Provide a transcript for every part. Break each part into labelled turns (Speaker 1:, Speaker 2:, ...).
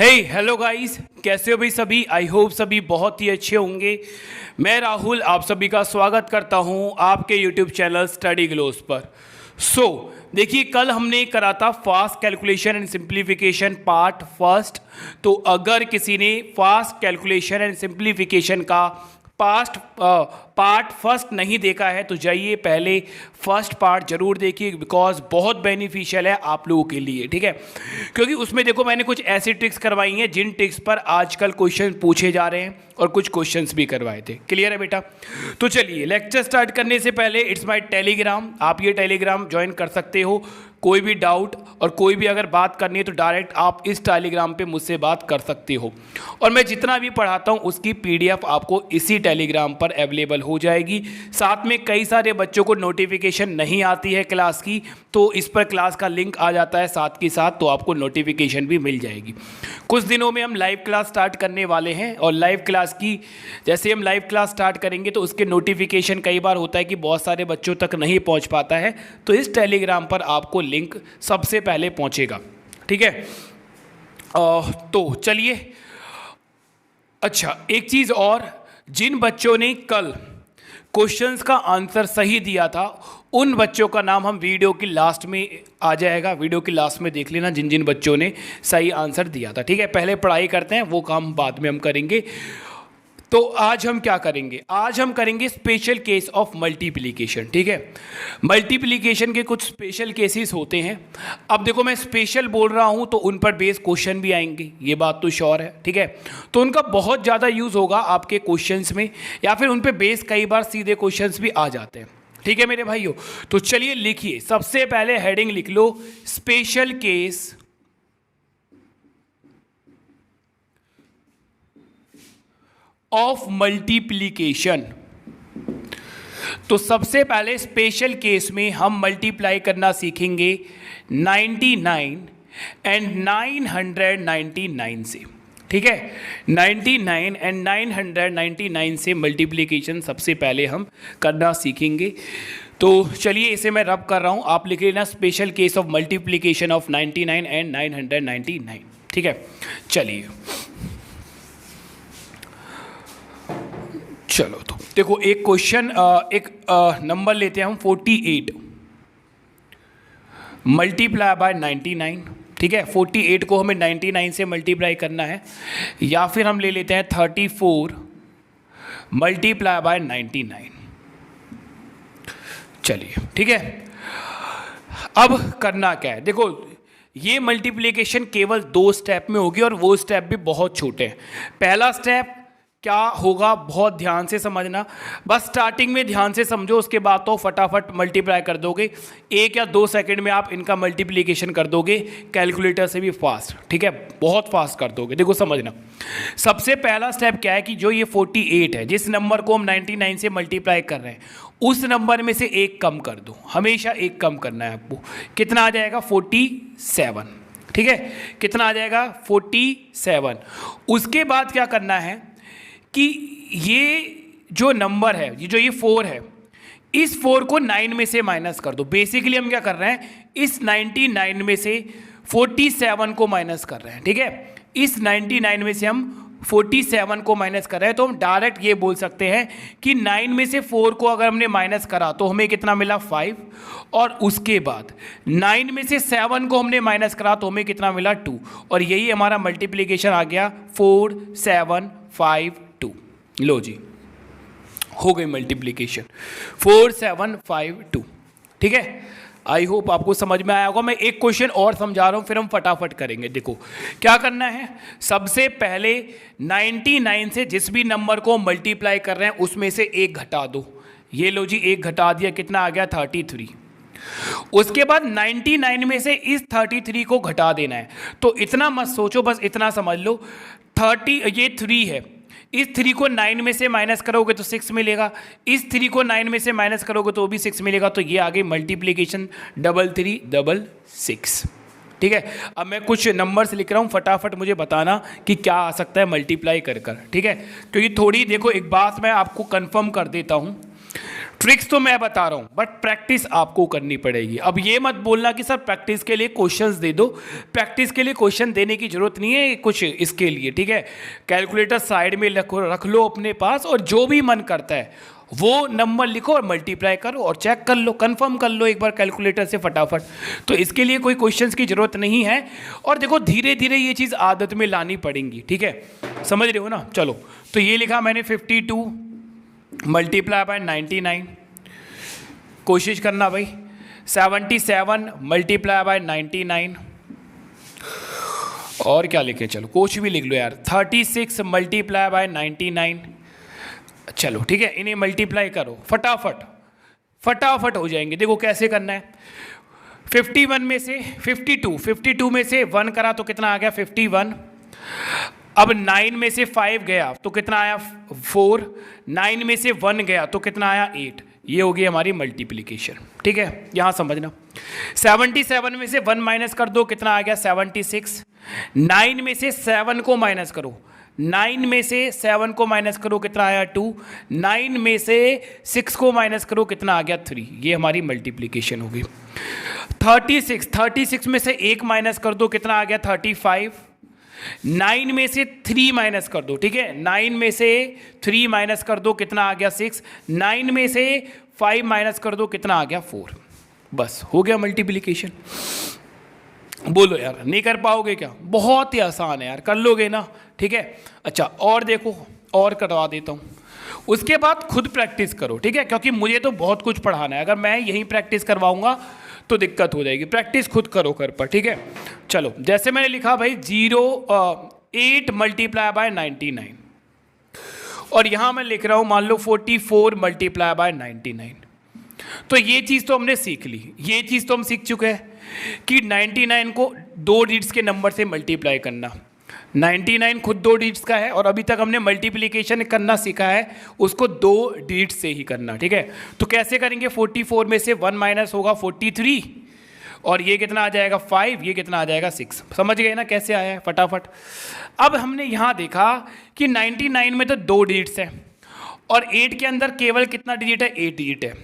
Speaker 1: Hello guys, कैसे हो भाई सभी। आई होप सभी बहुत ही अच्छे होंगे। मैं राहुल आप सभी का स्वागत करता हूं आपके यूट्यूब चैनल स्टडी ग्लोस पर। देखिए, कल हमने करा था fast calculation and simplification part first. तो अगर किसी ने फास्ट कैलकुलेशन एंड सिंप्लीफिकेशन का पार्ट फर्स्ट नहीं देखा है तो जाइए पहले फर्स्ट पार्ट जरूर देखिए, बिकॉज बहुत बेनिफिशियल है आप लोगों के लिए, ठीक है। क्योंकि उसमें देखो मैंने कुछ ऐसी ट्रिक्स करवाई हैं जिन ट्रिक्स पर आजकल क्वेश्चन पूछे जा रहे हैं और कुछ क्वेश्चंस भी करवाए थे। क्लियर है बेटा? तो चलिए लेक्चर स्टार्ट करने से पहले इट्स माय टेलीग्राम, आप ये टेलीग्राम ज्वाइन कर सकते हो। कोई भी डाउट और कोई भी अगर बात करनी है तो डायरेक्ट आप इस टेलीग्राम पे मुझसे बात कर सकते हो। और मैं जितना भी पढ़ाता हूँ उसकी पीडीएफ आपको इसी टेलीग्राम पर अवेलेबल हो जाएगी। साथ में कई सारे बच्चों को नोटिफिकेशन नहीं आती है क्लास की, तो इस पर क्लास का लिंक आ जाता है साथ के साथ, तो आपको नोटिफिकेशन भी मिल जाएगी। कुछ दिनों में हम लाइव क्लास स्टार्ट करने वाले हैं और लाइव क्लास की जैसे हम लाइव क्लास स्टार्ट करेंगे तो उसके नोटिफिकेशन कई बार होता है कि बहुत सारे बच्चों तक नहीं पहुंच पाता है, तो इस टेलीग्राम पर आपको लिंक सबसे पहले पहुंचेगा, ठीक है। तो चलिए, अच्छा एक चीज़ और, जिन बच्चों ने कल क्वेश्चंस का आंसर सही दिया था उन बच्चों का नाम हम वीडियो की लास्ट में आ जाएगा, वीडियो की लास्ट में देख लेना जिन जिन बच्चों ने सही आंसर दिया था, ठीक है। पहले पढ़ाई करते हैं, वो काम बाद में हम करेंगे। तो आज हम क्या करेंगे? आज हम करेंगे स्पेशल केस ऑफ मल्टीप्लिकेशन, ठीक है। मल्टीप्लिकेशन के कुछ स्पेशल केसेस होते हैं। अब देखो मैं स्पेशल बोल रहा हूं तो उन पर बेस क्वेश्चन भी आएंगे, ये बात तो श्योर है, ठीक है। तो उनका बहुत ज़्यादा यूज़ होगा आपके क्वेश्चंस में, या फिर उन पर बेस कई बार सीधे क्वेश्चंस भी आ जाते हैं, ठीक है मेरे भाइयों। तो चलिए लिखिए, सबसे पहले हेडिंग लिख लो स्पेशल केस ऑफ मल्टीप्लिकेशन। तो सबसे पहले स्पेशल केस में हम मल्टीप्लाई करना सीखेंगे 99 एंड 999 से, ठीक है। 99 एंड 999 से मल्टीप्लिकेशन सबसे पहले हम करना सीखेंगे। तो चलिए इसे मैं रब कर रहा हूँ, आप लिख लेना special case of multiplication of 99 and 999, ठीक है। चलिए चलो, तो देखो एक क्वेश्चन, एक नंबर लेते हैं हम 48 मल्टीप्लाई बाय 99, ठीक है। 48 को हमें 99 से मल्टीप्लाई करना है, या फिर हम ले लेते हैं 34 मल्टीप्लाई बाय 99। चलिए ठीक है, अब करना क्या है? देखो ये मल्टीप्लिकेशन केवल 2 स्टेप में होगी और वो स्टेप भी बहुत छोटे हैं। पहला स्टेप क्या होगा, बहुत ध्यान से समझना, बस स्टार्टिंग में ध्यान से समझो, उसके बाद तो फटाफट मल्टीप्लाई कर दोगे। 1 या 2 सेकंड में आप इनका मल्टीप्लिकेशन कर दोगे, कैलकुलेटर से भी फास्ट, ठीक है, बहुत फास्ट कर दोगे। देखो समझना, सबसे पहला स्टेप क्या है कि जो ये 48 है, जिस नंबर को हम 99 से मल्टीप्लाई कर रहे हैं, उस नंबर में से 1 कम कर दो, हमेशा 1 कम करना है आपको। कितना आ जाएगा? 47, ठीक है। कितना आ जाएगा? 47। उसके बाद क्या करना है कि ये जो नंबर है, ये जो ये 4 है, इस 4 को 9 में से माइनस कर दो। बेसिकली हम क्या कर रहे हैं, इस 99 में से 47 को माइनस कर रहे हैं, ठीक है। इस 99 में से हम 47 को माइनस कर रहे हैं, तो हम डायरेक्ट ये बोल सकते हैं कि 9 में से 4 को अगर हमने माइनस करा तो हमें कितना मिला? 5। और उसके बाद 9 में से 7 को हमने माइनस करा तो हमें कितना मिला? 2। और यही हमारा मल्टीप्लिकेशन आ गया 4 7 5 2। लो जी, हो गई मल्टीप्लिकेशन 4 7 5 2, ठीक है। आई होप आपको समझ में आया होगा। मैं एक क्वेश्चन और समझा रहा हूँ, फिर हम फटाफट करेंगे। देखो क्या करना है, सबसे पहले 99 से जिस भी नंबर को मल्टीप्लाई कर रहे हैं उसमें से 1 घटा दो। ये लो जी, 1 घटा दिया, कितना आ गया? 33। उसके बाद 99 में से इस 33 को घटा देना है। तो इतना मत सोचो, बस इतना समझ लो, 30 ये 3 है, इस 3 को 9 में से माइनस करोगे तो 6 मिलेगा, इस 3 को 9 में से माइनस करोगे तो भी 6 मिलेगा। तो ये आ गई मल्टीप्लिकेशन 3366, ठीक है। अब मैं कुछ नंबर्स लिख रहा हूँ, फटाफट मुझे बताना कि क्या आ सकता है मल्टीप्लाई कर कर, ठीक है। क्योंकि थोड़ी देखो, एक बात मैं आपको कंफर्म कर देता हूँ, ट्रिक्स तो मैं बता रहा हूँ बट प्रैक्टिस आपको करनी पड़ेगी। अब ये मत बोलना कि सर प्रैक्टिस के लिए क्वेश्चंस दे दो, प्रैक्टिस के लिए क्वेश्चन देने की जरूरत नहीं है कुछ इसके लिए, ठीक है। कैलकुलेटर साइड में रख लो अपने पास और जो भी मन करता है वो नंबर लिखो और मल्टीप्लाई करो और चेक कर लो, कंफर्म कर लो एक बार कैलकुलेटर से फटाफट। तो इसके लिए कोई क्वेश्चंस की जरूरत नहीं है। और देखो धीरे धीरे ये चीज़ आदत में लानी पड़ेंगी, ठीक है, समझ रहे हो ना। चलो तो ये लिखा मैंने 52 मल्टीप्लाई बाय 99, कोशिश करना भाई। 77 मल्टीप्लाई बाय 99, और क्या लिखे, चलो कुछ भी लिख लो यार। 36 मल्टीप्लाई बाय 99, चलो ठीक है, इन्हें मल्टीप्लाई करो फटाफट, फटाफट हो जाएंगे। देखो कैसे करना है। 51 में से 52 में से 1 करा तो कितना आ गया 51। अब 9 में से 5 गया तो कितना आया 4, 9 में से 1 गया तो कितना आया 8। ये होगी हमारी मल्टीप्लिकेशन, ठीक है, यहाँ समझना। 77 में से 1 माइनस कर दो, कितना आ गया 76। 9 में से 7 को माइनस करो, 9 में से 7 को माइनस करो, कितना आया 2। 9 में से 6 को माइनस करो, कितना आ गया 3। ये हमारी मल्टीप्लिकेशन होगी। 36 में से 1 माइनस कर दो, कितना आ गया 35। 9 में से 3 माइनस कर दो, ठीक है, 9 में से 3 माइनस कर दो, कितना आ गया 6। 9 में से 5 माइनस कर दो, कितना आ गया 4। बस हो गया मल्टीप्लिकेशन। बोलो यार नहीं कर पाओगे क्या? बहुत ही आसान है यार, कर लोगे ना, ठीक है। अच्छा और देखो, और करवा देता हूँ, उसके बाद खुद प्रैक्टिस करो, ठीक है, क्योंकि मुझे तो बहुत कुछ पढ़ाना है। अगर मैं यहीं प्रैक्टिस करवाऊंगा तो दिक्कत हो जाएगी। प्रैक्टिस खुद करो घर पर, ठीक है। चलो जैसे मैंने लिखा भाई 8 मल्टीप्लाई बाय 99, और यहाँ मैं लिख रहा हूँ मान लो 44 मल्टीप्लाई बाय 99। तो ये चीज़ तो हमने सीख ली, ये चीज़ तो हम सीख चुके हैं कि 99 को 2 डिजिट्स के नंबर से मल्टीप्लाई करना। 99 खुद 2 डिजिट्स का है और अभी तक हमने मल्टीप्लिकेशन करना सीखा है उसको 2 डिजिट से ही करना, ठीक है। तो कैसे करेंगे, 44 में से 1 माइनस होगा 43, और ये कितना आ जाएगा 5, ये कितना आ जाएगा 6। समझ गए ना कैसे आया है फटाफट। अब हमने यहाँ देखा कि 99 में तो 2 डिजिट्स हैं और 8 के अंदर केवल कितना डिजिट है, 8 डिजिट है।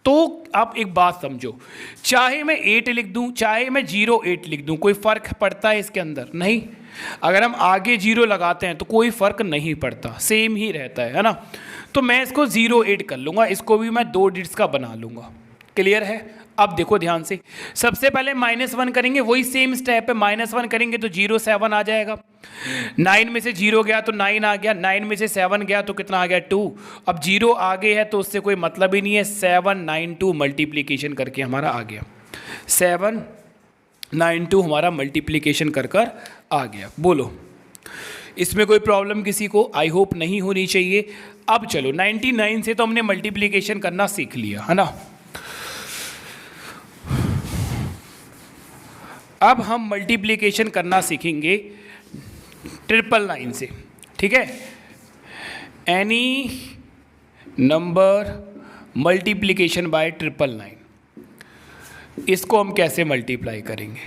Speaker 1: तो आप एक बात समझो, चाहे मैं 8 लिख दूं चाहे मैं 08 लिख दूं, कोई फ़र्क पड़ता है इसके अंदर? नहीं। अगर हम आगे 0 लगाते हैं तो कोई फ़र्क नहीं पड़ता, सेम ही रहता है ना। तो मैं इसको 08 कर लूँगा, इसको भी मैं 2 डिजिट्स का बना लूँगा। क्लियर है? अब देखो ध्यान से, सबसे पहले -1 करेंगे, वही सेम स्टेप है। -1 करेंगे तो 07 आ जाएगा। 9 में से 0 गया तो 9 आ गया, 9 में से 7 गया तो कितना आ गया 2। अब 0 आगे है तो उससे कोई मतलब ही नहीं है। 792 मल्टीप्लिकेशन करके हमारा आ गया, 792 हमारा मल्टीप्लिकेशन कर आ गया। बोलो इसमें कोई प्रॉब्लम किसी को? आई होप नहीं होनी चाहिए। अब चलो 99 से तो हमने मल्टीप्लिकेशन करना सीख लिया है ना। अब हम मल्टीप्लिकेशन करना सीखेंगे 999 से, ठीक है। एनी नंबर मल्टीप्लिकेशन बाय 999, इसको हम कैसे मल्टीप्लाई करेंगे?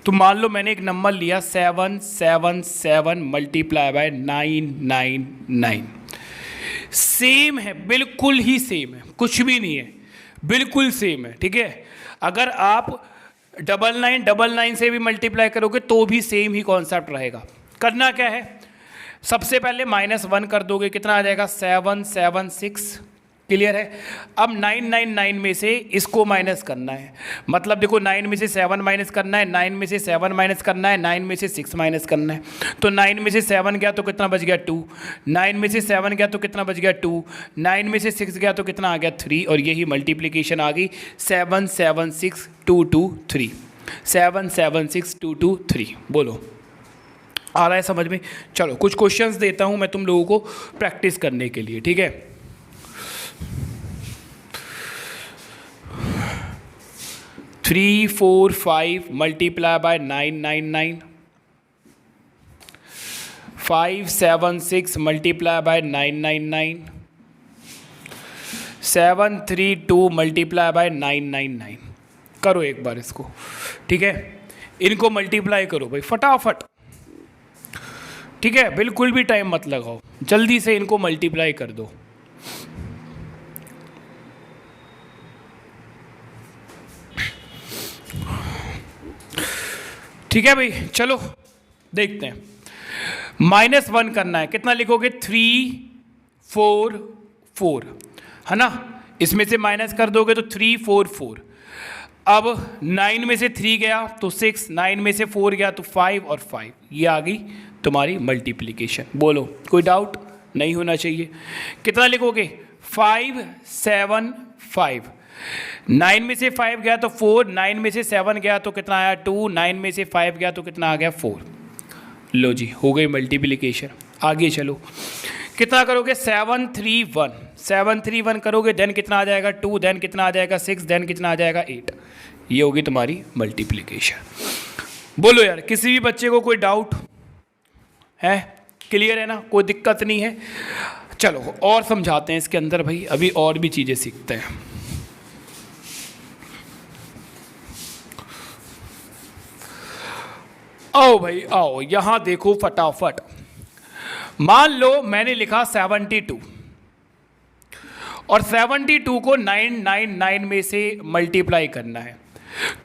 Speaker 1: तो मान लो मैंने एक नंबर लिया 777 मल्टीप्लाई बाय 999, सेम है, बिल्कुल ही सेम है, कुछ भी नहीं है, बिल्कुल सेम है, ठीक है। अगर आप 9999 से भी मल्टीप्लाई करोगे तो भी सेम ही कॉन्सेप्ट रहेगा। करना क्या है, सबसे पहले -1 कर दोगे, कितना आ जाएगा 776। क्लियर है? अब 999 में से इसको माइनस करना है, मतलब देखो 9 में से 7 माइनस करना है, 9 में से 7 माइनस करना है, 9 में से 6 माइनस करना है। तो 9 में से 7 गया तो कितना बच गया 2, 9 में से 7 गया तो कितना बच गया 2, 9 में से 6 गया तो कितना आ गया 3, और यही मल्टीप्लिकेशन आ गई 776223, 776223। बोलो आ रहा है समझ में? चलो कुछ क्वेश्चंस देता हूँ मैं तुम लोगों को प्रैक्टिस करने के लिए, ठीक है। 345 multiply by 999, 576 multiply by 999, 732 multiply by 999। करो एक बार इसको, ठीक है, इनको मल्टीप्लाई करो भाई फटाफट, ठीक है, बिल्कुल भी टाइम मत लगाओ, जल्दी से इनको मल्टीप्लाई कर दो। ठीक है भाई, चलो देखते हैं। -1 करना है, कितना लिखोगे? 3 4 4, है ना। इसमें से माइनस कर दोगे तो 3 4 4। अब 9 में से 3 गया तो 6, 9 में से 4 गया तो 5 और 5, ये आ गई तुम्हारी मल्टीप्लिकेशन। बोलो, कोई डाउट नहीं होना चाहिए। कितना लिखोगे? 5 7 5। 9 में से 5 गया तो 4, 9 में से 7 गया तो कितना आया? 2, 9 में से 5 गया तो कितना आ गया? 4। लो जी, हो गई मल्टीप्लिकेशन। आगे चलो, कितना करोगे? 7 3 1। 7 3 1 करोगे, देन कितना आ जाएगा? 2, देन कितना आ जाएगा? 6, देन कितना आ जाएगा? 8। ये होगी तुम्हारी मल्टीप्लिकेशन। बोलो यार, किसी भी बच्चे को कोई डाउट है? क्लियर है ना? कोई दिक्कत नहीं है? चलो और समझाते हैं इसके अंदर भाई, अभी और भी चीज़ें सीखते हैं। आओ भाई आओ, यहां देखो फटाफट। मान लो मैंने लिखा 72 और 72 को 999 में से मल्टीप्लाई करना है।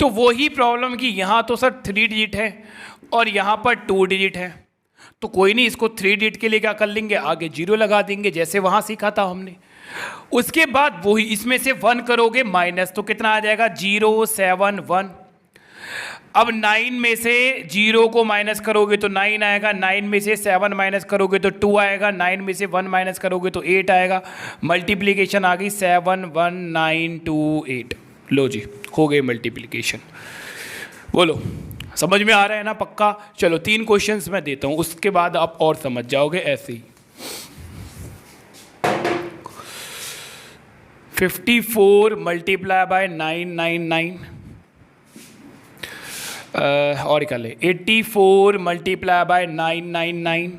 Speaker 1: तो वही प्रॉब्लम कि यहाँ तो सर 3 डिजिट है और यहाँ पर 2 डिजिट है, तो कोई नहीं, इसको 3 डिजिट के लिए क्या कर लेंगे? आगे 0 लगा देंगे, जैसे वहाँ सीखा था हमने। उसके बाद वही इसमें से 1 करोगे माइनस, तो कितना आ जाएगा? 0 7 1। अब 9 में से 0 को माइनस करोगे तो 9 आएगा, 9 में से 7 माइनस करोगे तो 2 आएगा, 9 में से 1 माइनस करोगे तो 8 आएगा। मल्टीप्लिकेशन आ गई 7 1 9 2 8। लो जी, हो गई मल्टीप्लिकेशन। बोलो, समझ में आ रहा है ना? पक्का? चलो 3 क्वेश्चंस मैं देता हूँ, उसके बाद आप और समझ जाओगे ऐसे ही। 54 मल्टीप्लाई बाय 999 और क्या ले? 84 मल्टीप्लाई बाय 999,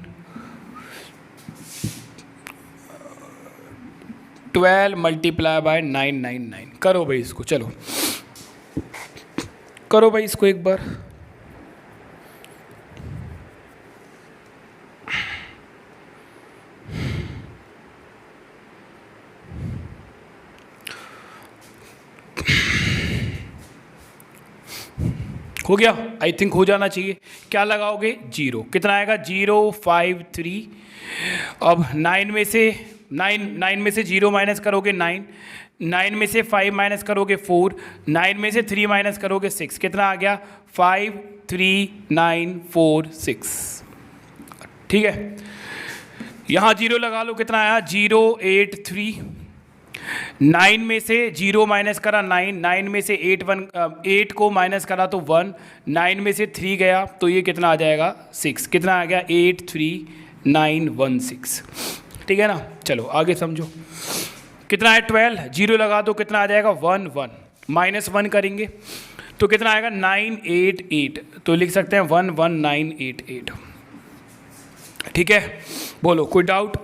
Speaker 1: 12 मल्टीप्लाई बाय 999। करो भाई इसको, चलो करो भाई इसको एक बार। हो गया? आई थिंक हो जाना चाहिए। क्या लगाओगे? 0। कितना आएगा? 0 5 3। अब 9 में से 0 माइनस करोगे 9, 9 में से 5 माइनस करोगे 4, 9 में से 3 माइनस करोगे 6। कितना आ गया? 5 3 9 4 6। ठीक है, यहाँ 0 लगा लो, कितना आया? 0 8 3। 9 में से 0 माइनस करा 9, 9 में से 8 को माइनस करा तो 1, 9 में से 3 गया तो ये कितना आ जाएगा? 6। कितना आ गया? 8 3 9 1 6। ठीक है ना? चलो आगे समझो। कितना है? 12। 0 लगा दो, कितना आ जाएगा? 1 1। माइनस 1 करेंगे तो कितना आएगा? 9 8 8। तो लिख सकते हैं 1 1 9 8 8। ठीक है, बोलो कोई डाउट?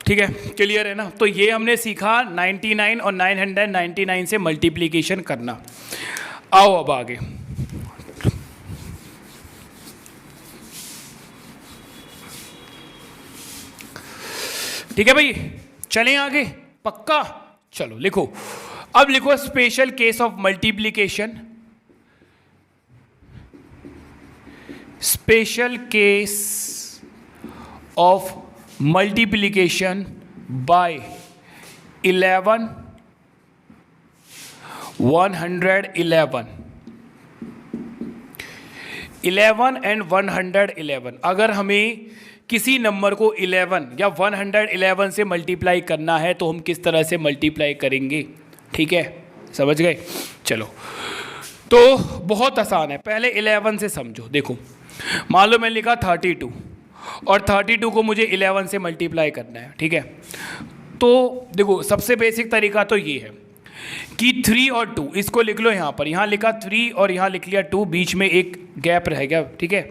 Speaker 1: ठीक है, क्लियर है ना? तो ये हमने सीखा 99 और 999 से मल्टीप्लिकेशन करना। आओ अब आगे। ठीक है भाई, चलें आगे? पक्का? चलो लिखो, अब लिखो special case of multiplication. Special case of multiplication by 11 111 11 and 111। अगर हमें किसी नंबर को 11 या 111 से मल्टीप्लाई करना है तो हम किस तरह से मल्टीप्लाई करेंगे? ठीक है, समझ गए? चलो, तो बहुत आसान है। पहले 11 से समझो। देखो, मान लो मैंने लिखा 32 और 32 को मुझे 11 से मल्टीप्लाई करना है। ठीक है, तो देखो सबसे बेसिक तरीका तो ये है कि 3 और 2 इसको लिख लो यहाँ पर। यहाँ लिखा 3 और यहाँ लिख लिया 2, बीच में एक गैप रह गया। ठीक है,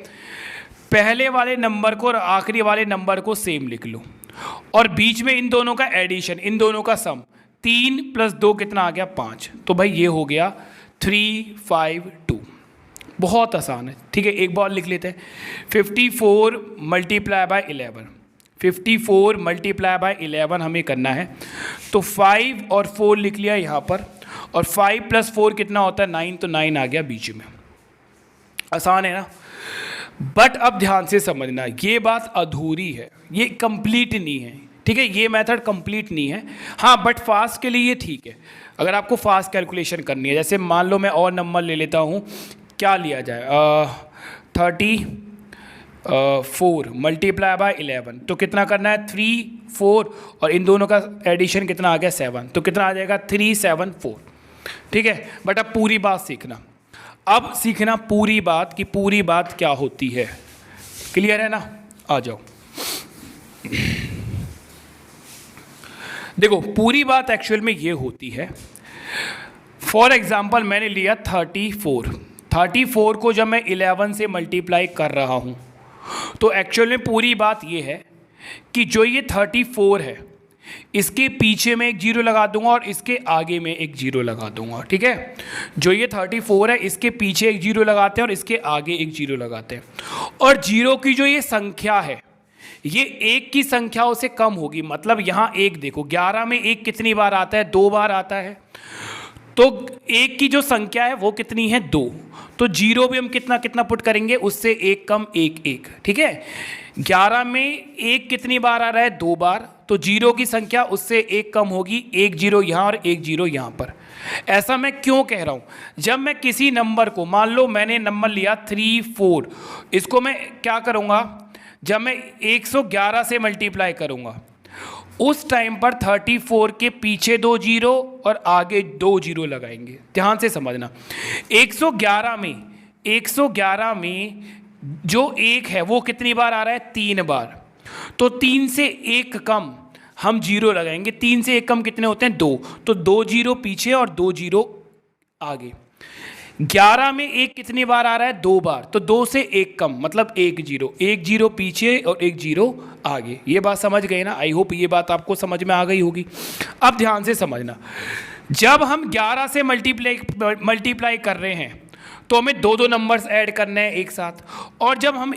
Speaker 1: पहले वाले नंबर को और आखिरी वाले नंबर को सेम लिख लो और बीच में इन दोनों का एडिशन, इन दोनों का सम। 3 + 2 कितना आ गया? 5। तो भाई ये हो गया 3 5 2। बहुत आसान है। ठीक है, एक बार लिख लेते हैं। 54 मल्टीप्लाई बाय 11, 54 मल्टीप्लाई बाय 11 हमें करना है। तो 5 और 4 लिख लिया यहाँ पर, और 5 + 4 कितना होता है? 9। तो 9 आ गया बीच में। आसान है ना। बट अब ध्यान से समझना, ये बात अधूरी है, ये कंप्लीट नहीं है, ठीक है, ये मेथड कंप्लीट नहीं है। हाँ बट फास्ट के लिए ये ठीक है। अगर आपको फास्ट कैलकुलेशन करनी है, जैसे मान लो मैं और नंबर ले लेता हूँ, क्या लिया जाए, 34 मल्टीप्लाई बाय 11, तो कितना करना है 3 4, और इन दोनों का एडिशन कितना आ गया 7, तो कितना आ जाएगा 374, ठीक है। बट अब पूरी बात सीखना, अब सीखना पूरी बात कि पूरी बात क्या होती है। क्लियर है ना, आ जाओ। देखो पूरी बात एक्चुअल में ये होती है, फॉर एग्जाम्पल मैंने लिया 34 को जब मैं 11 से मल्टीप्लाई कर रहा हूँ, तो एक्चुअल में पूरी बात ये है कि जो ये 34 है, इसके पीछे में एक जीरो लगा दूंगा और इसके आगे में एक जीरो लगा दूंगा, ठीक है। जो ये 34 है, इसके पीछे एक जीरो लगाते हैं और इसके आगे एक जीरो लगाते हैं, और जीरो की जो ये संख्या है, ये एक की संख्याओं से कम होगी। मतलब यहाँ एक देखो, 11 में एक कितनी बार आता है, 2 बार आता है, तो एक की जो संख्या है वो कितनी है 2, तो जीरो भी हम कितना कितना पुट करेंगे, उससे एक कम एक एक, ठीक है। 11 में एक कितनी बार आ रहा है 2 बार, तो जीरो की संख्या उससे एक कम होगी, एक जीरो यहाँ और एक जीरो यहाँ पर। ऐसा मैं क्यों कह रहा हूँ, जब मैं किसी नंबर को, मान लो मैंने नंबर लिया 34, इसको मैं क्या करूँगा, जब मैं 111 से मल्टीप्लाई करूँगा, उस टाइम पर 34 के पीछे 2 जीरो और आगे 2 जीरो लगाएंगे। ध्यान से समझना, 111 में जो एक है वो कितनी बार आ रहा है 3 बार, तो 3 से एक कम हम जीरो लगाएंगे। 3 से एक कम कितने होते हैं 2, तो 2 जीरो पीछे और 2 जीरो आगे। 11 में एक कितनी बार आ रहा है 2 बार, तो 2 से एक कम मतलब एक जीरो पीछे और एक जीरो आगे। ये बात समझ गए ना, आई होप ये बात आपको समझ में आ गई होगी। अब ध्यान से समझना, जब हम 11 से मल्टीप्लाई कर रहे हैं तो हमें 2 नंबर्स ऐड करने हैं एक साथ, और जब हम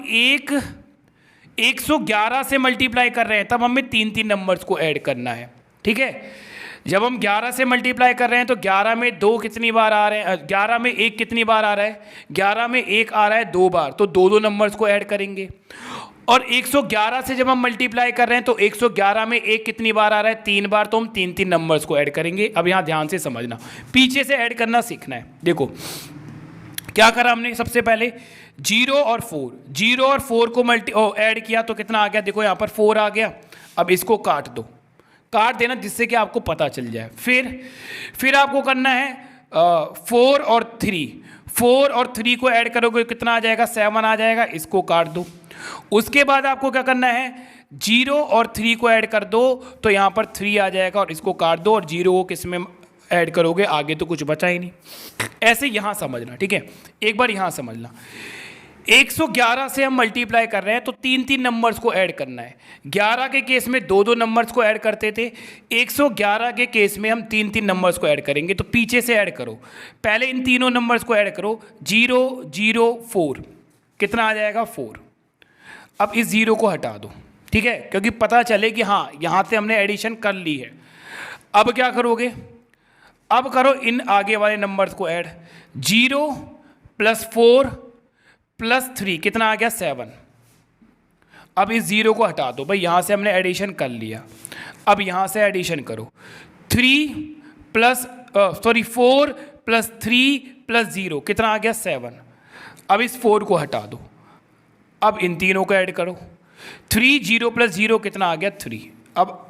Speaker 1: 111 से मल्टीप्लाई कर रहे हैं तब हमें 3 नंबर्स को ऐड करना है, ठीक है। जब हम 11 से मल्टीप्लाई कर रहे हैं तो 11 में 2 कितनी बार आ रहे हैं, 11 में 1 कितनी बार आ रहा है, 11 में 1 आ रहा है 2 बार, तो 2 नंबर्स को ऐड करेंगे। और 111 से जब हम मल्टीप्लाई कर रहे हैं तो 111 में 1 कितनी बार आ रहा है 3 बार, तो हम 3 नंबर्स को ऐड करेंगे। अब यहाँ ध्यान से समझना, पीछे से ऐड करना सीखना है। देखो क्या करा हमने, सबसे पहले 0 और 4 को ऐड किया तो कितना आ गया, देखो यहाँ पर 4 आ गया। अब इसको काट दो, काट देना जिससे कि आपको पता चल जाए। फिर आपको करना है 4 और 3 को ऐड करोगे कितना आ जाएगा 7 आ जाएगा, इसको काट दो। उसके बाद आपको क्या करना है 0 और 3 को ऐड कर दो, तो यहाँ पर 3 आ जाएगा और इसको काट दो, और 0 को किस में ऐड करोगे, आगे तो कुछ बचा ही नहीं। ऐसे यहाँ समझना, ठीक है। एक बार यहाँ समझना, 111 से हम मल्टीप्लाई कर रहे हैं तो 3 नंबर्स को ऐड करना है। 11 के केस में 2 नंबर्स को ऐड करते थे, 111 के केस में हम 3 नंबर्स को ऐड करेंगे। तो पीछे से ऐड करो, पहले इन तीनों नंबर्स को ऐड करो, 0 0 4 कितना आ जाएगा 4। अब इस 0 को हटा दो, ठीक है, क्योंकि पता चले कि हाँ यहाँ से हमने एडिशन कर ली है। अब क्या करोगे, अब करो इन आगे वाले नंबर्स को ऐड, 0 + 4 + 3 कितना आ गया 7। अब इस 0 को हटा दो, भाई यहाँ से हमने एडिशन कर लिया। अब यहाँ से एडिशन करो, 4 + 3 + 0 कितना आ गया 7। अब इस 4 को हटा दो, अब इन तीनों को ऐड करो, 3 0 + 0 कितना आ गया 3। अब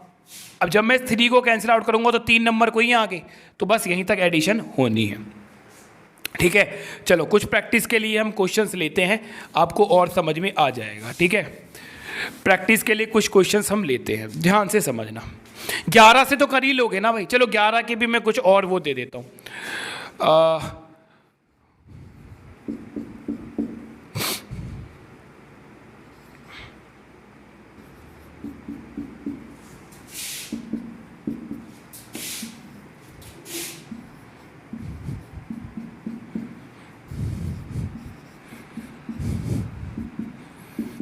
Speaker 1: जब मैं 3 को कैंसिल आउट करूंगा तो 3 नंबर को ही आगे, तो बस यहीं तक एडिशन होनी है, ठीक है। चलो कुछ प्रैक्टिस के लिए हम क्वेश्चंस लेते हैं, आपको और समझ में आ जाएगा, ठीक है। प्रैक्टिस के लिए कुछ क्वेश्चंस हम लेते हैं, ध्यान से समझना। 11 से तो कर ही लोगे ना भाई, चलो 11 के भी मैं कुछ और वो दे देता हूँ।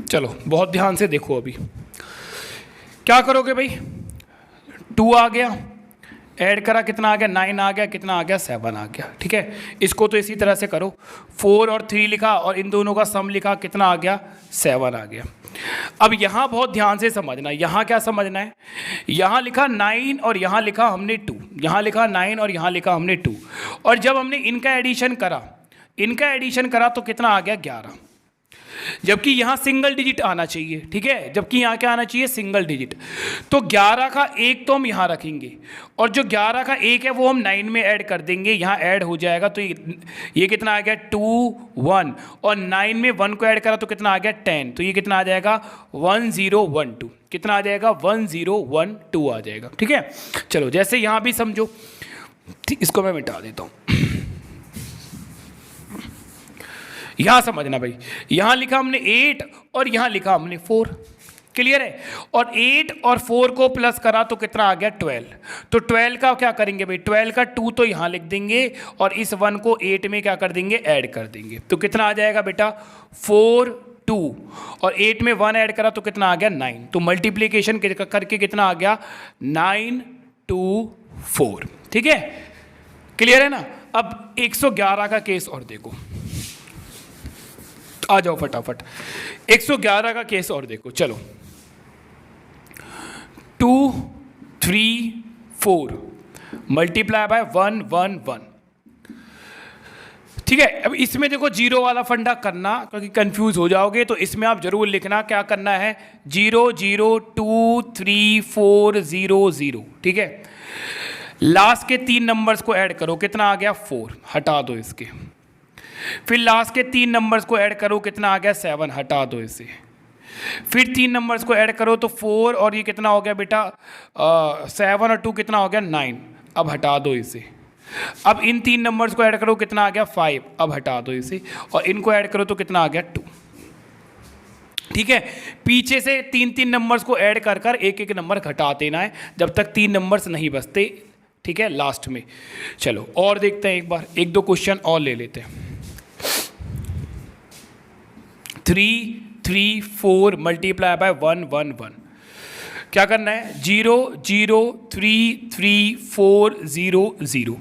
Speaker 1: चलो बहुत ध्यान से देखो, अभी क्या करोगे भाई, 2 आ गया, ऐड करा कितना आ गया 9 आ गया, कितना आ गया 7 आ गया। ठीक है, इसको तो इसी तरह से करो, 4 और 3 लिखा और इन दोनों का सम लिखा, कितना आ गया 7 आ गया। अब यहाँ बहुत ध्यान से समझना, यहाँ क्या समझना है, यहाँ लिखा 9 और यहाँ लिखा हमने 2, यहाँ लिखा 9 और यहाँ लिखा हमने 2, और जब हमने इनका एडिशन करा तो कितना आ गया 11, जबकि यहाँ सिंगल डिजिट आना चाहिए। ठीक है, जबकि यहाँ क्या आना चाहिए, सिंगल डिजिट। तो 11 का 1 तो हम यहाँ रखेंगे और जो 11 का 1 है वो हम 9 में ऐड कर देंगे, यहाँ ऐड हो जाएगा। तो ये कितना आ गया 2 1, और 9 में 1 को ऐड करा तो कितना आ गया 10, तो ये कितना आ जाएगा 1012, कितना आ जाएगा 1012 आ जाएगा। ठीक है, चलो जैसे यहाँ भी समझो, इसको मैं मिटा देता हूँ, यहां समझना भाई, यहां लिखा हमने 8 और यहां लिखा हमने 4, क्लियर है, और 8 और 4 को प्लस करा तो कितना आ गया 12। तो 12 का क्या करेंगे भाई, 12 का 2 तो यहां लिख देंगे और इस 1 को 8 में क्या कर देंगे, ऐड कर देंगे। तो कितना आ जाएगा बेटा 4 2, और 8 में 1 ऐड करा तो कितना आ गया 9। तो मल्टीप्लीकेशन करके कितना आ गया 9 2 4। ठीक है, क्लियर है ना। अब 111 का केस और देखो, आ जाओ फटाफट, 111 का केस और देखो। चलो 2 3 4 मल्टीप्लाई बाय 1 1 1। ठीक है, अब इसमें देखो जीरो वाला फंडा करना, क्योंकि कंफ्यूज हो जाओगे, तो इसमें आप जरूर लिखना क्या करना है, 0 0 2 3 4 0 0। ठीक है, लास्ट के 3 नंबर्स को ऐड करो, कितना आ गया 4, हटा दो इसके। फिर लास्ट के 3 नंबर्स को ऐड करो, कितना आ गया 7, हटा दो इसे। फिर 3 नंबर्स को ऐड करो तो 4 और ये कितना हो गया बेटा 7 और 2 कितना हो गया 9, अब हटा दो इसे। अब इन 3 नंबर्स को ऐड करो, कितना आ गया 5, अब हटा दो इसे, और इनको ऐड करो तो कितना आ गया 2। ठीक है, पीछे से 3 नंबर्स को ऐड कर कर एक एक नंबर घटा देना है जब तक 3 नंबर्स नहीं बचते। ठीक है, लास्ट में। चलो और देखते हैं एक बार, 1-2 क्वेश्चन और ले लेते हैं। 3 3 4 मल्टीप्लाई बाय 1 1 1। क्या करना है, 0 0 3 3 4 0 0।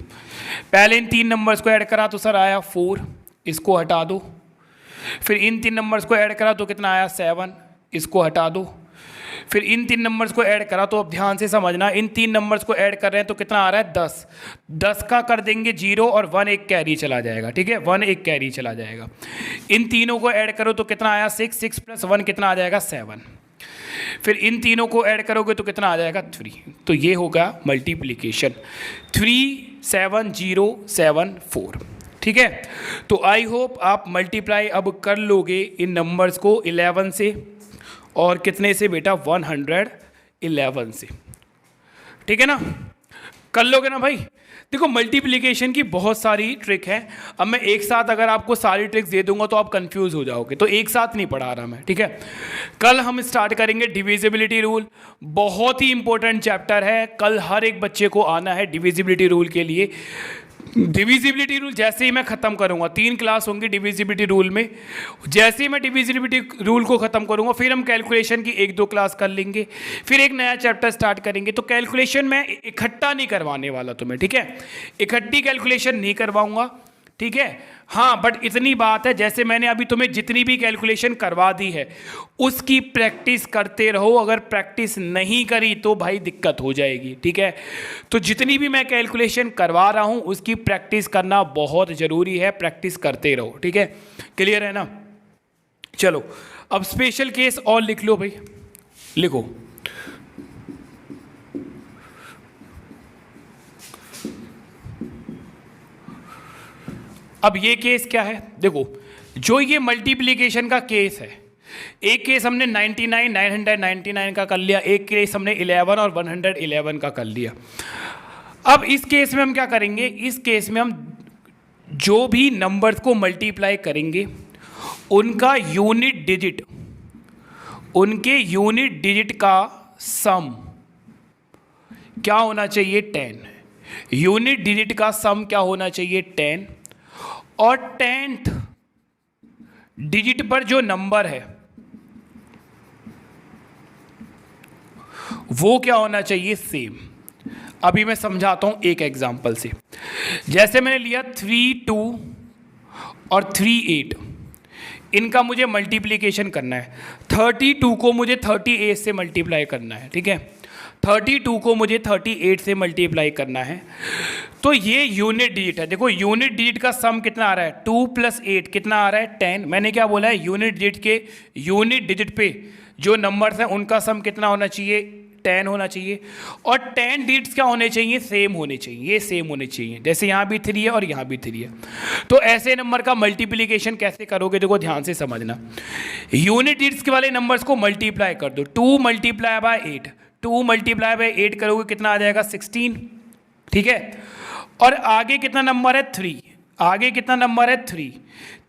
Speaker 1: पहले इन 3 नंबर्स को ऐड करा तो सर आया 4, इसको हटा दो। फिर इन 3 नंबर्स को ऐड करा तो कितना आया 7, इसको हटा दो। फिर इन 3 नंबर्स को ऐड करा, तो अब ध्यान से समझना, इन 3 नंबर्स को ऐड कर रहे हैं तो कितना आ रहा है 10, 10 का कर देंगे 0 और 1 एक कैरी चला जाएगा। ठीक है, 1 एक कैरी चला जाएगा। इन तीनों को ऐड करो तो कितना आया 6, 6 + 1 कितना आ जाएगा 7। फिर इन तीनों को ऐड करोगे तो कितना आ जाएगा 3। तो ये होगा मल्टीप्लिकेशन 3 7 0 7 4। ठीक है, तो आई होप आप मल्टीप्लाई अब कर लोगे इन नंबर्स को 11 से, और कितने से बेटा 111 से। ठीक है ना, कर लोगे ना भाई। देखो मल्टीप्लिकेशन की बहुत सारी ट्रिक है, अब मैं एक साथ अगर आपको सारी ट्रिक्स दे दूंगा तो आप कंफ्यूज हो जाओगे, तो एक साथ नहीं पढ़ा रहा मैं। ठीक है, कल हम स्टार्ट करेंगे डिविजिबिलिटी रूल, बहुत ही इंपॉर्टेंट चैप्टर है, कल हर एक बच्चे को आना है डिविजिबिलिटी रूल के लिए। डिविजिबिलिटी रूल जैसे ही मैं ख़त्म करूंगा, 3 क्लास होंगी डिविजिबिलिटी रूल में, जैसे ही मैं डिविजिबिलिटी रूल को ख़त्म करूंगा फिर हम कैलकुलेशन की 1-2 क्लास कर लेंगे, फिर एक नया चैप्टर स्टार्ट करेंगे। तो कैलकुलेशन मैं इकट्ठा नहीं करवाने वाला तुम्हें, ठीक है, इकट्ठी कैलकुलेशन नहीं करवाऊंगा। ठीक है, हाँ, बट इतनी बात है, जैसे मैंने अभी तुम्हें जितनी भी कैलकुलेशन करवा दी है उसकी प्रैक्टिस करते रहो, अगर प्रैक्टिस नहीं करी तो भाई दिक्कत हो जाएगी। ठीक है, तो जितनी भी मैं कैलकुलेशन करवा रहा हूँ उसकी प्रैक्टिस करना बहुत ज़रूरी है, प्रैक्टिस करते रहो। ठीक है, क्लियर है ना। चलो अब स्पेशल केस और लिख लो भाई, लिखो। अब ये केस क्या है, देखो जो ये मल्टीप्लिकेशन का केस है, एक केस हमने 99 999 का कर लिया, एक केस हमने 11 और 111 का कर लिया। अब इस केस में हम क्या करेंगे, इस केस में हम जो भी नंबर्स को मल्टीप्लाई करेंगे उनका यूनिट डिजिट, उनके यूनिट डिजिट का सम क्या होना चाहिए 10। यूनिट डिजिट का सम क्या होना चाहिए 10, और 10th डिजिट पर जो नंबर है वो क्या होना चाहिए सेम। अभी मैं समझाता हूँ एक एग्जाम्पल से। जैसे मैंने लिया 3 2 और 3 8, इनका मुझे मल्टीप्लिकेशन करना है। 32 को मुझे 38 से मल्टीप्लाई करना है, ठीक है। 32 को मुझे 38 से मल्टीप्लाई करना है। तो ये यूनिट डिजिट है। देखो यूनिट डिजिट का सम कितना आ रहा है, 2 + 8 कितना आ रहा है, 10। मैंने क्या बोला है, यूनिट डिजिट पे जो नंबर्स हैं उनका सम कितना होना चाहिए, 10 होना चाहिए। और 10 डिजिट्स क्या होने चाहिए, सेम होने चाहिए, ये सेम होने चाहिए। जैसे यहाँ भी 3 है और यहाँ भी 3 है। तो ऐसे नंबर का मल्टीप्लिकेशन कैसे करोगे, देखो ध्यान से समझना। यूनिट डिजिट्स के वाले नंबर्स को मल्टीप्लाई कर दो। 2 × 8, 2 × 8 करोगे कितना आ जाएगा, 16, ठीक है। और आगे कितना नंबर है, 3। आगे कितना नंबर है,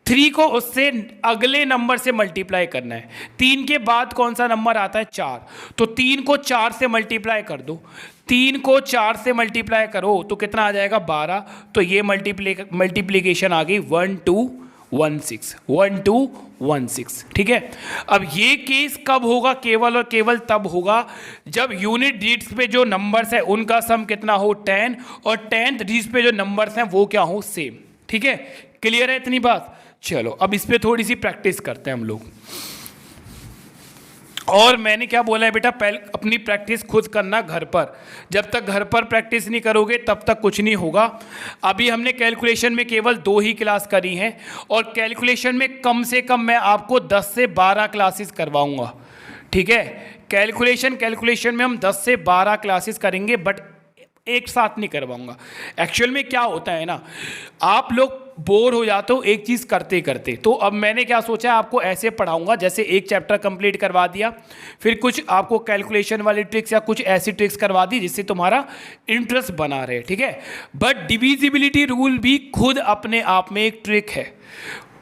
Speaker 1: 3 को उससे अगले नंबर से मल्टीप्लाई करना है। 3 के बाद कौन सा नंबर आता है, 4। तो 3 को 4 से मल्टीप्लाई कर दो। 3 को 4 से मल्टीप्लाई करो तो कितना आ जाएगा, 12। तो ये मल्टीप्लिकेशन आ गई 1 2 1 6, 1 2 1 6, ठीक है। अब ये केस कब होगा, केवल और केवल तब होगा जब यूनिट डिजिट्स पे जो नंबर्स है उनका सम कितना हो, 10, और 10th डिजिट पे जो नंबर्स हैं वो क्या हो, सेम, ठीक है। क्लियर है इतनी बात। चलो अब इस पे थोड़ी सी प्रैक्टिस करते हैं हम लोग। और मैंने क्या बोला है बेटा, पहले अपनी प्रैक्टिस खुद करना घर पर। जब तक घर पर प्रैक्टिस नहीं करोगे तब तक कुछ नहीं होगा। अभी हमने कैलकुलेशन में केवल 2 ही क्लास करी हैं, और कैलकुलेशन में कम से कम मैं आपको 10 से 12 क्लासेस करवाऊंगा, ठीक है। कैलकुलेशन में हम 10 से 12 क्लासेस करेंगे, बट एक साथ नहीं करवाऊंगा। एक्चुअल में क्या होता है ना, आप लोग बोर हो जाते हो एक चीज़ करते करते। तो अब मैंने क्या सोचा, आपको ऐसे पढ़ाऊंगा जैसे एक चैप्टर कंप्लीट करवा दिया, फिर कुछ आपको कैलकुलेशन वाली ट्रिक्स या कुछ ऐसी ट्रिक्स करवा दी जिससे तुम्हारा इंटरेस्ट बना रहे, ठीक है। बट डिविजिबिलिटी रूल भी खुद अपने आप में एक ट्रिक है।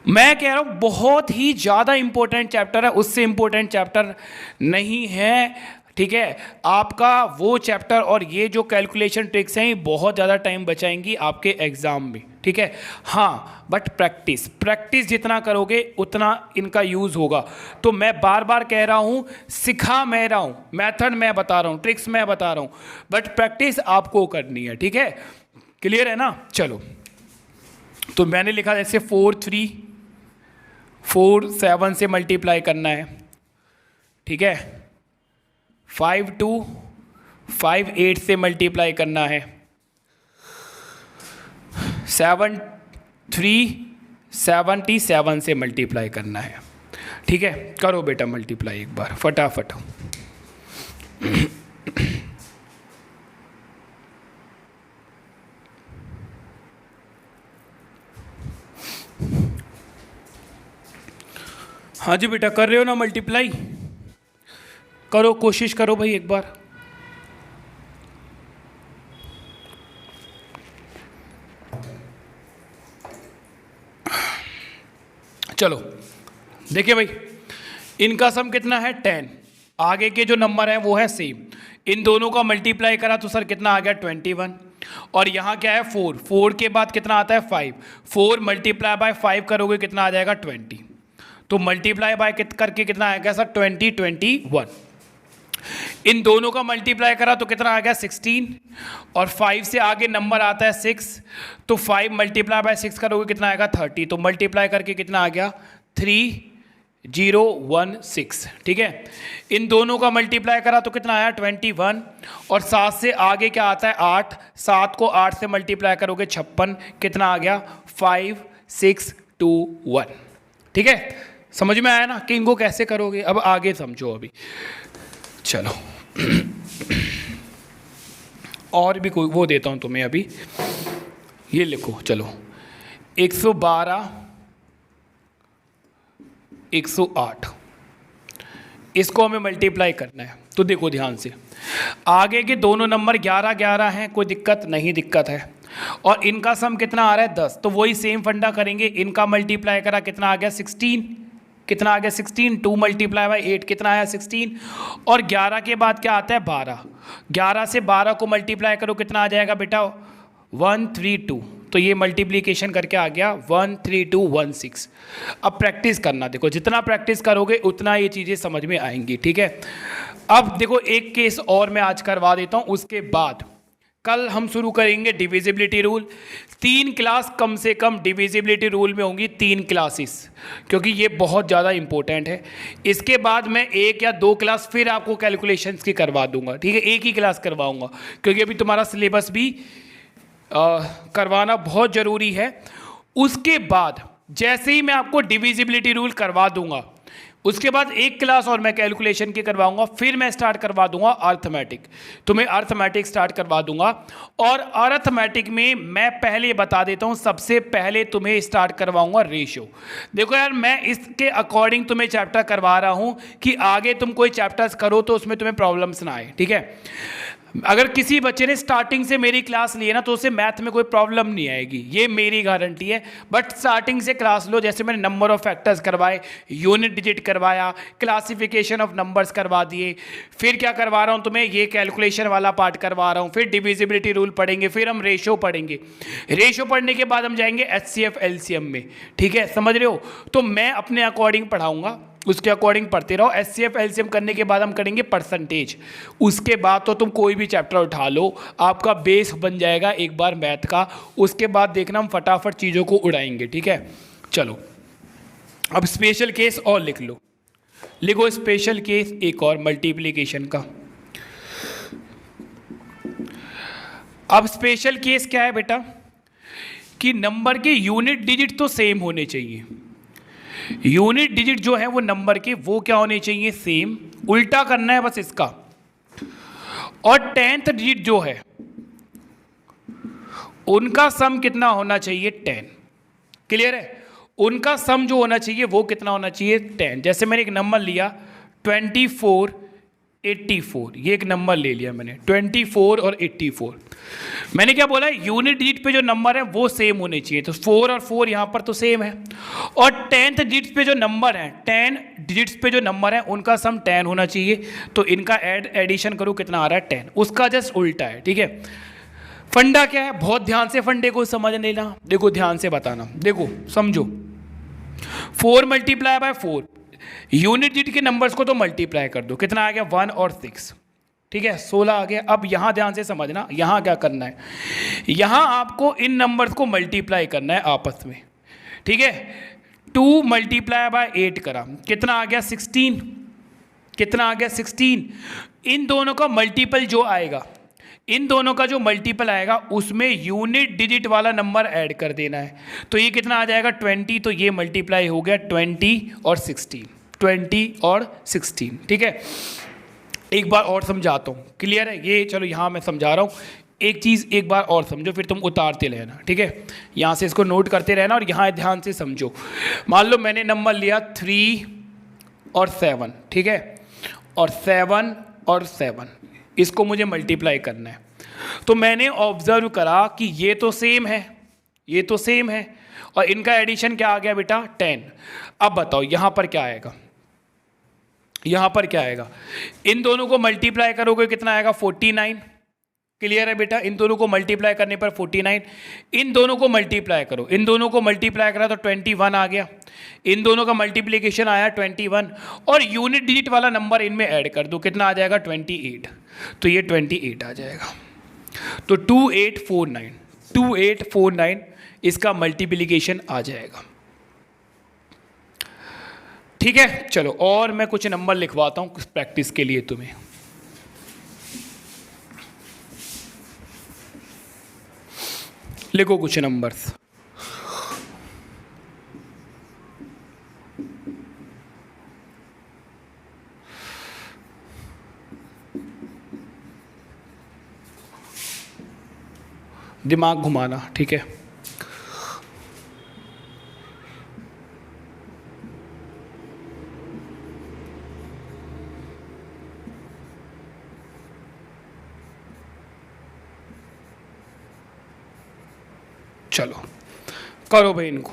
Speaker 1: मैं कह रहा हूँ बहुत ही ज़्यादा इंपॉर्टेंट चैप्टर है, उससे इंपॉर्टेंट चैप्टर नहीं है, ठीक है। आपका वो चैप्टर और ये जो कैलकुलेशन ट्रिक्स हैं ये बहुत ज़्यादा टाइम बचाएंगी आपके एग्ज़ाम में, ठीक है। हाँ, बट प्रैक्टिस जितना करोगे उतना इनका यूज़ होगा। तो मैं बार बार कह रहा हूँ, सिखा मैं रहा हूँ, मेथड मैं बता रहा हूँ, ट्रिक्स मैं बता रहा हूँ, बट प्रैक्टिस आपको करनी है, ठीक है। क्लियर है ना। चलो, तो मैंने लिखा जैसे 4 3 4 7 से मल्टीप्लाई करना है, ठीक है। 5 2 5 8 से मल्टीप्लाई करना है। 7 3 77 से मल्टीप्लाई करना है, ठीक है। करो बेटा मल्टीप्लाई एक बार फटाफट। हाँ जी बेटा, कर रहे हो ना मल्टीप्लाई, करो, कोशिश करो भाई एक बार। चलो देखिए भाई, इनका सम कितना है, 10। आगे के जो नंबर हैं वो है सेम। इन दोनों का मल्टीप्लाई करा तो सर कितना आ गया, 21। और यहाँ क्या है, 4 के बाद कितना आता है, 5। 4 × 5 करोगे कितना आ जाएगा, 20। तो मल्टीप्लाई बाय करके कितना आएगा सर, 20 21। इन दोनों का मल्टीप्लाई करा तो कितना आ गया, 16। और 5 से आगे नंबर आता है 6, तो 5 × 6 करोगे कितना आएगा, 30। तो मल्टीप्लाई करके कितना आ गया, 3016, ठीक है। इन दोनों का मल्टीप्लाई करा तो कितना आया, 21। और 7 से आगे क्या आता है, 8। 7 को 8 से मल्टीप्लाई करोगे 56, कितना आ गया, 5621, ठीक है। समझ में आया ना कि इनको कैसे करोगे। अब आगे समझो अभी। चलो और भी कोई वो देता हूँ तुम्हें अभी, ये लिखो। चलो 112 108, इसको हमें मल्टीप्लाई करना है। तो देखो ध्यान से, आगे के दोनों नंबर 11 11 हैं, कोई दिक्कत नहीं, दिक्कत है। और इनका सम कितना आ रहा है, 10। तो वही सेम फंडा करेंगे, इनका मल्टीप्लाई करा कितना आ गया, 16। कितना आ गया, 16। 2 × 8 कितना आया, 16। और 11 के बाद क्या आता है, 12। 11 से 12 को मल्टीप्लाई करो कितना आ जाएगा बेटा, 132। तो ये मल्टीप्लिकेशन करके आ गया 13216। अब प्रैक्टिस करना, देखो जितना प्रैक्टिस करोगे उतना ये चीज़ें समझ में आएंगी, ठीक है। अब देखो एक केस और मैं आज करवा देता हूँ, उसके बाद कल हम शुरू करेंगे डिविजिबिलिटी रूल। 3 क्लास कम से कम डिविजिबिलिटी रूल में होंगी, 3 क्लासेस, क्योंकि ये बहुत ज़्यादा इंपॉर्टेंट है। इसके बाद मैं 1 या 2 क्लास फिर आपको कैलकुलेशंस की करवा दूंगा, ठीक है, एक ही क्लास करवाऊंगा, क्योंकि अभी तुम्हारा सिलेबस भी करवाना बहुत ज़रूरी है। उसके बाद जैसे ही मैं आपको डिविजिबिलिटी रूल करवा दूंगा, उसके बाद 1 क्लास और मैं कैलकुलेशन की करवाऊंगा, फिर मैं स्टार्ट करवा दूंगा अर्थमेटिक, तुम्हें अर्थमेटिक स्टार्ट करवा दूंगा। और अर्थमेटिक में मैं पहले बता देता हूं, सबसे पहले तुम्हें स्टार्ट करवाऊंगा रेशियो। देखो यार, मैं इसके अकॉर्डिंग तुम्हें चैप्टर करवा रहा हूं कि आगे तुम कोई चैप्टर्स करो तो उसमें तुम्हें प्रॉब्लम्स ना आए, ठीक है। अगर किसी बच्चे ने स्टार्टिंग से मेरी क्लास ली है ना, तो उसे मैथ में कोई प्रॉब्लम नहीं आएगी, ये मेरी गारंटी है। बट स्टार्टिंग से क्लास लो, जैसे मैंने नंबर ऑफ फैक्टर्स करवाए, यूनिट डिजिट करवाया, क्लासिफिकेशन ऑफ नंबर्स करवा दिए, फिर क्या करवा रहा हूँ तुम्हें, ये कैलकुलेशन वाला पार्ट करवा रहा हूँ, फिर डिविजिबिलिटी रूल पढ़ेंगे, फिर हम रेशो पढ़ेंगे। रेशो पढ़ने के बाद हम जाएंगे HCF LCM में, ठीक है, समझ रहे हो। तो मैं अपने अकॉर्डिंग पढ़ाऊंगा, उसके अकॉर्डिंग पढ़ते रहो। HCF LCM करने के बाद हम करेंगे परसेंटेज। उसके बाद तो तुम कोई भी चैप्टर उठा लो, आपका बेस बन जाएगा एक बार मैथ का। उसके बाद देखना हम फटाफट चीज़ों को उड़ाएंगे, ठीक है। चलो अब स्पेशल केस और लिख लो, लिखो स्पेशल केस एक और मल्टीप्लिकेशन का। अब स्पेशल केस क्या है बेटा, कि नंबर के यूनिट डिजिट तो सेम होने चाहिए। यूनिट डिजिट जो है वो नंबर के, वो क्या होने चाहिए, सेम। उल्टा करना है बस इसका। और 10th डिजिट जो है उनका सम कितना होना चाहिए, 10। क्लियर है, उनका सम जो होना चाहिए वो कितना होना चाहिए, 10। जैसे मैंने एक नंबर लिया 24 84, ये एक नंबर ले लिया मैंने 24 और 84। मैंने क्या बोला, यूनिट डिजिट पे जो नंबर है वो सेम होने चाहिए, तो 4 और 4 यहाँ पर तो सेम है। और 10th डिजिट पे जो नंबर है, 10 डिजिट्स पे जो नंबर है उनका सम 10 होना चाहिए। तो इनका एडिशन करो, कितना आ रहा है, 10। उसका जस्ट उल्टा है, ठीक है। फंडा क्या है, बहुत ध्यान से फंडे को समझ लेना। देखो ध्यान से बताना, देखो समझो, 4 मल्टीप्लाई बाय 4, यूनिट डिजिट के नंबर्स को तो मल्टीप्लाई कर दो, कितना आ गया, 1 और 6, ठीक है, 16 आ गया। अब यहां ध्यान से समझना, यहां क्या करना है, यहां आपको इन नंबर्स को मल्टीप्लाई करना है आपस में, ठीक है। 2 मल्टीप्लाई बाय 8 करा, कितना आ गया, 16, कितना आ गया, 16। इन दोनों का मल्टीपल जो आएगा, इन दोनों का जो मल्टीपल आएगा उसमें यूनिट डिजिट वाला नंबर ऐड कर देना है। तो ये कितना आ जाएगा, 20। तो ये मल्टीप्लाई हो गया 20 और 16, 20 और 16, ठीक है। एक बार और समझाता हूँ, क्लियर है ये, चलो यहाँ मैं समझा रहा हूँ। एक चीज़ एक बार और समझो, फिर तुम उतारते रहना, ठीक है। यहाँ से इसको नोट करते रहना और यहाँ ध्यान से समझो। मान लो मैंने नंबर लिया 3 और 7, ठीक है, और 7 और 7, इसको मुझे मल्टीप्लाई करना है। तो मैंने ऑब्जर्व करा कि ये तो सेम है, ये तो सेम है, और इनका एडिशन क्या आ गया बेटा, 10। अब बताओ यहाँ पर क्या आएगा, यहाँ पर क्या आएगा, इन दोनों को मल्टीप्लाई करोगे कितना आएगा, 49। क्लियर है बेटा, इन दोनों को मल्टीप्लाई करने पर 49। इन दोनों को मल्टीप्लाई करो, इन दोनों को मल्टीप्लाई करा तो 21 आ गया। इन दोनों का मल्टीप्लिकेशन आया 21, और यूनिट डिजिट वाला नंबर इनमें ऐड कर दो, कितना आ जाएगा, 28। तो ये 28 आ जाएगा। तो 2849, 2849 इसका मल्टीप्लिकेशन आ जाएगा, ठीक है। चलो और मैं कुछ नंबर लिखवाता हूं प्रैक्टिस के लिए तुम्हें। लिखो कुछ नंबर्स, दिमाग घुमाना, ठीक है। चलो करो भाई इनको।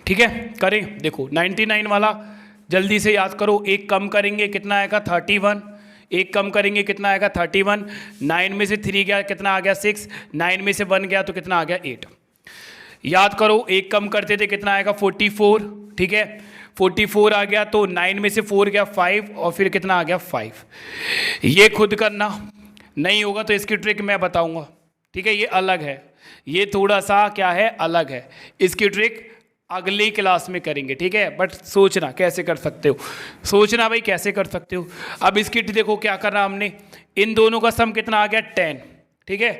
Speaker 1: ठीक है, करें। देखो 99 वाला जल्दी से याद करो, एक कम करेंगे कितना आएगा 31, एक कम करेंगे कितना आएगा 31, 9 में से 3 गया कितना आ गया 6, 9 में से 1 गया तो कितना आ गया 8। याद करो एक कम करते थे कितना आएगा 44, ठीक है 44 आ गया तो 9 में से 4 गया 5 और फिर कितना आ गया 5। ये खुद करना, नहीं होगा तो इसकी ट्रिक मैं बताऊंगा, ठीक है, ये अलग है, ये थोड़ा सा क्या है अलग है, इसकी ट्रिक अगली क्लास में करेंगे, ठीक है। बट सोचना कैसे कर सकते हो, सोचना भाई कैसे कर सकते हो। अब इसकी देखो क्या करना हमने, इन दोनों का सम कितना आ गया 10, ठीक है,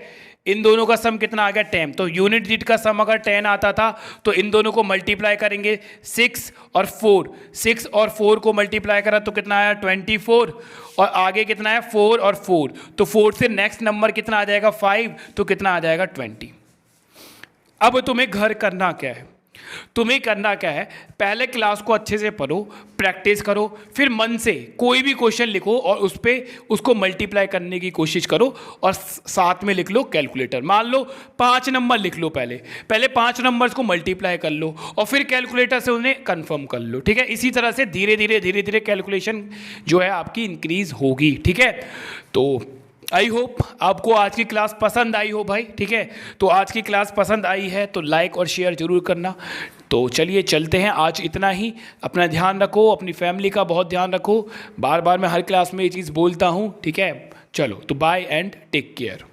Speaker 1: इन दोनों का सम कितना आ गया 10, तो यूनिट डिजिट का सम अगर 10 आता था तो इन दोनों को मल्टीप्लाई करेंगे 6 और 4, 6 और 4 को मल्टीप्लाई करा तो कितना आया 24 और आगे कितना है 4 और 4, तो 4 से नेक्स्ट नंबर कितना आ जाएगा 5, तो कितना आ जाएगा 20। अब तुम्हें घर करना क्या है, तुम्हें करना क्या है, पहले क्लास को अच्छे से पढ़ो, प्रैक्टिस करो, फिर मन से कोई भी क्वेश्चन लिखो और उस पर उसको मल्टीप्लाई करने की कोशिश करो और साथ में लिख लो कैलकुलेटर। मान लो 5 नंबर लिख लो, पहले 5 नंबर्स को मल्टीप्लाई कर लो और फिर कैलकुलेटर से उन्हें कंफर्म कर लो, ठीक है। इसी तरह से धीरे धीरे कैलकुलेशन जो है आपकी इंक्रीज होगी, ठीक है। तो आई होप आपको आज की क्लास पसंद आई हो भाई, ठीक है। तो आज की क्लास पसंद आई है तो लाइक और शेयर जरूर करना। तो चलिए चलते हैं, आज इतना ही। अपना ध्यान रखो, अपनी फैमिली का बहुत ध्यान रखो, बार बार मैं हर क्लास में ये चीज़ बोलता हूँ, ठीक है। चलो तो बाय एंड टेक केयर।